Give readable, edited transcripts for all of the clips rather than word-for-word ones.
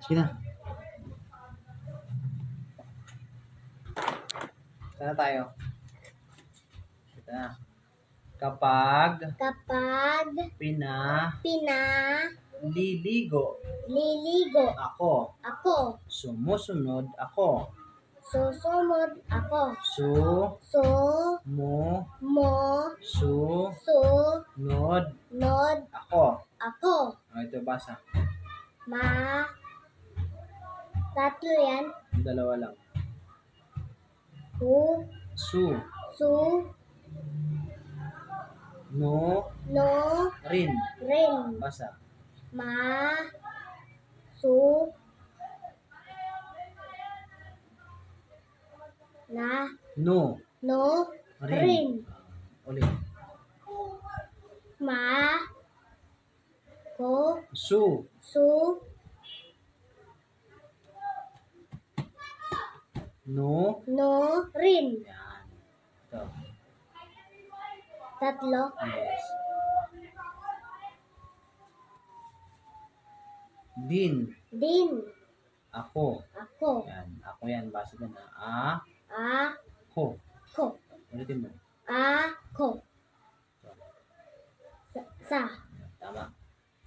Sige na. Sana tayo. Ito na. Kapag liligo ako, sumusunod ako. Sunod ako. Ito basa. Tatlo yan. Dalawa lang. Su. No. Rin. Basa. No. Rin. Ulit. Su. No. Rin. Yan. Ito. Tatlo. Yes. Din. Ako. Yan. Ako yan. Basa din na. Ako. Ulitin mo. Ako. Tama.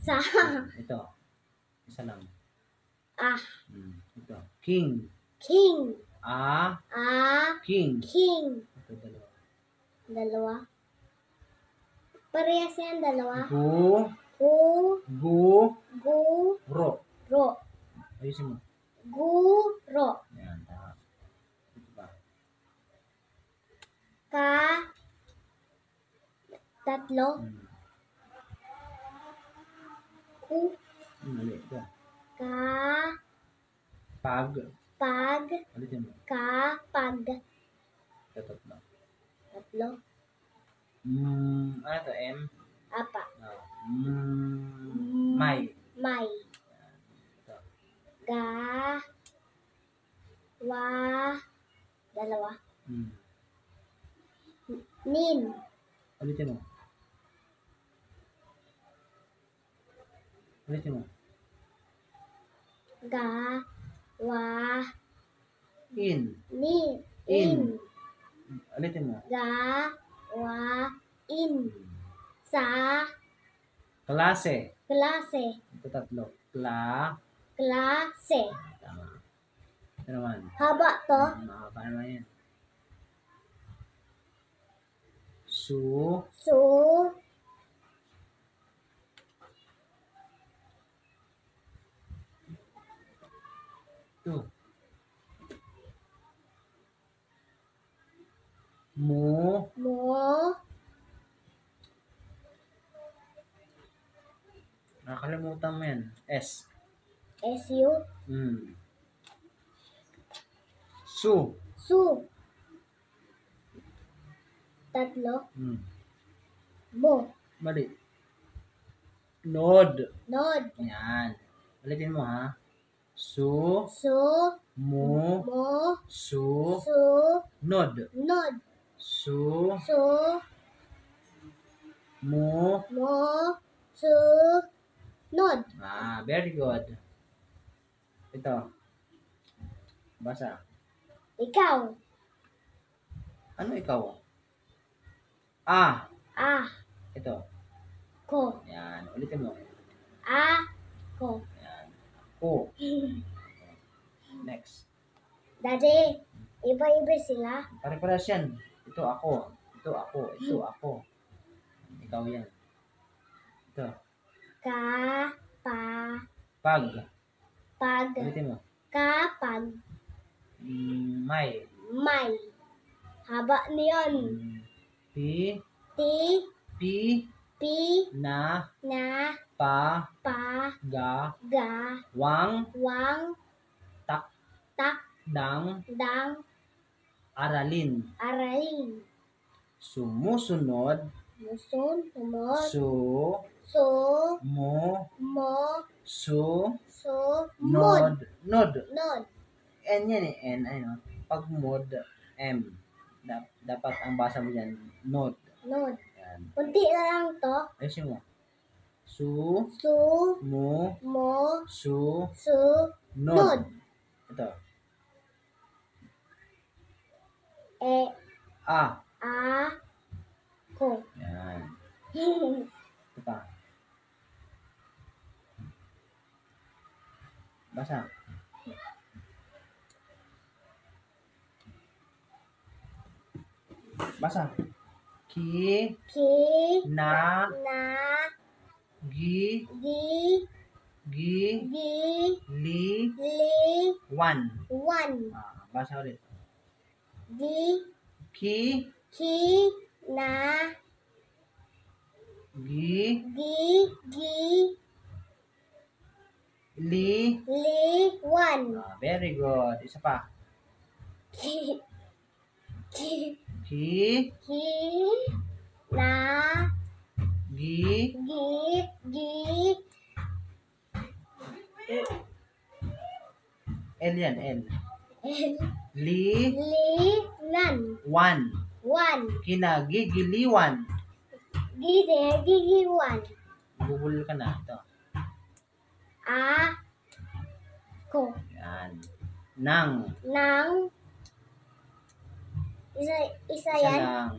Sa. Ito. Isa lang. Ito. King. King. King. Ito Dalawa. Parehas yan, dalawa. Ro. Ro. Ayusin mo. Guro. Yan. Tama. Ito pa. Tatlo. Mali. Ito. Pag. Ulitin mo. Kapag. Ito. Tatlo. Tatlo. Ano ito? M? Apa. May. Ito. Dalawa. Ulitin mo. In. Ulitin mo. Sa. Klase. Ito 3. Klase. Tama. Ito naman. Haba to. Mahaba naman yan. Ito. Mo. Nakalimutan mo yan. S. SU. Su. Tatlo. Mali. Nod. Yan. Ulitin mo ha. Su. Mo. Nod. Su. Mo. Nod. Very good. Ito. Basa. Ikaw. Ano ikaw? Ito. Ko. Yan. Ulitin mo. Ko. Yan. Ako. Next. Daddy, iba-iba sila. Pare-parehas yan. Ito ako. Ikaw yan. Ito. Pag. Ulitin mo. Kapag. May. Haba niyon. Pi. Na. Pa. Ga. Wang. Tak. Dang. Aralin. Sumusunod. Nod. N yan eh. N. Ano? Pag mod. M. Dapat ang basa mo dyan. Nod. Nod. Yan. Kunti na lang to. Ayusin mo. Su. Su. Mu. Mo. Su. Su. Nod. Nod. Ito. E. A. A. Ko. Yan. Ito pa. Basa. Basa. Ki. Ki. Na. Na. Gi. Gi. Gi. Gi. Li. Li. Wan. Wan. Basa ulit. Gi. Ki. Ki. Na. Gi. Gi. Gi. Li. Li. Wan. Very good. Isa pa. Ki. Ki. Ki. Ki. Na. Gi. Gi. Gi. L yan. L. L. Li. Li. Nan. Wan. Wan. Kinagigiliwan. Gi. Gi. Wan. Bubulol ka na. Ito. A. Ko. Yan. Nang. Nang. Isa Isa yan. lang.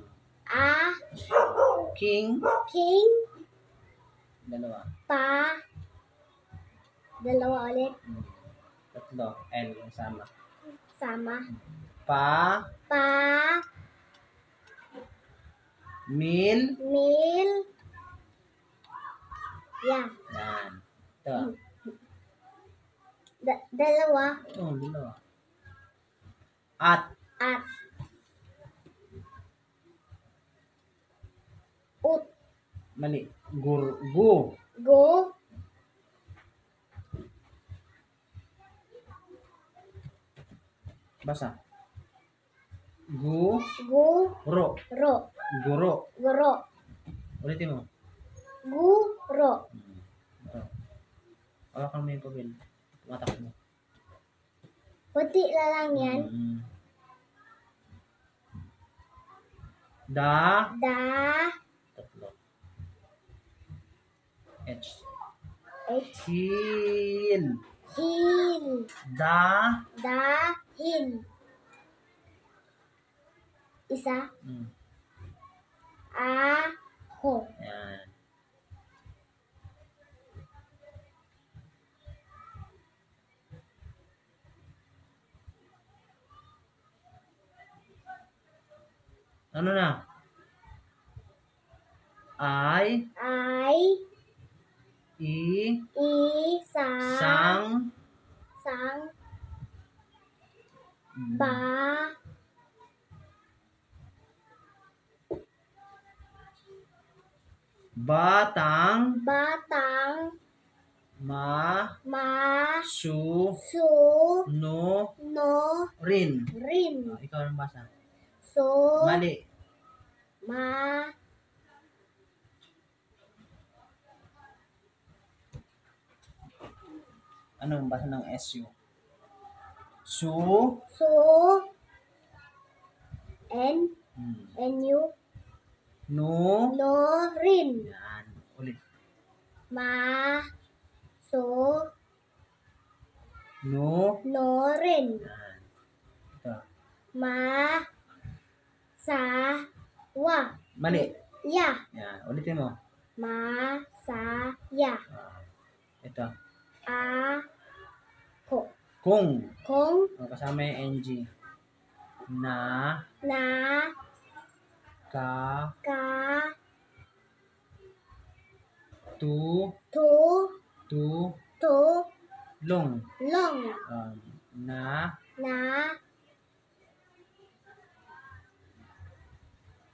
A. King. King. Dalawa. Pa. Dalawa ulit. Tatlo. L. Sama. Sama. Pa. Pa. Mil. Mil. Yan. Yan. Ito. Dalawa. Dalawa. At. At. Ut. Mali. Gu. Go. Basa. Gu. Gu. Ro. Ro. Guro. Guro. Ulitin mo. Guro. Ito. Hawakan mo yung pabil. Matak mo. Puti na lang yan. Da. Da. Tatlo. H. H. Hil. Hil. Da. Da. Hil. Isa. A. Ho. Yan. Ano na? I. I. I. Sa. Sang. Sang. Ba. Batang. Batang. Ma. Ma. Su. Su. No. No. Rin. Rin. Ikaw ang basa. So. Mali. Ma. Anong basa ng SU? Su. Su. N. N-U. No. No. Rin. Yan. Ulit. Ma. So. No. No. Rin. Yan. Ito. Ma. Sa. Wa. Mali. Ya. Yan. Ulitin mo. Ma. Sa. Ya. Ito. A. Ko. Kung. Kung. Kasama yung NG. Na. Na. Ka. Ka. Tu. Tu. Tu. Tu. Long. Long. Na. Na.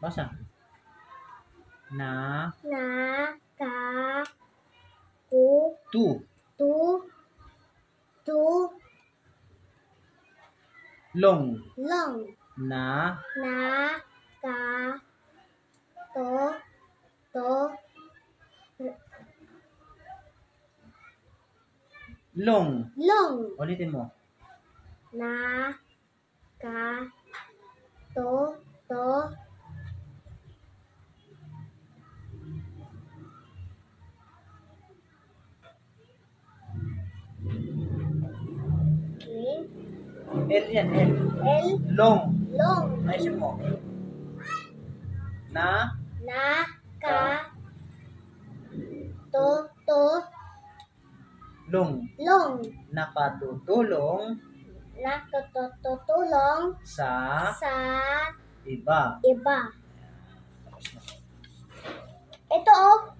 Basa. Na. Na. Ka. Ku. Tu. Tu. Tu. Long. Long. Na. Na. Ka. To. To. Long. Long. Ulitin mo. Na. Ka. To. To. Okay. L yan, L. L. Long. Long. Ayusin mo. Na. Long. Long. Nakatutulong Nakatutulong sa sa iba. iba. Ito oh,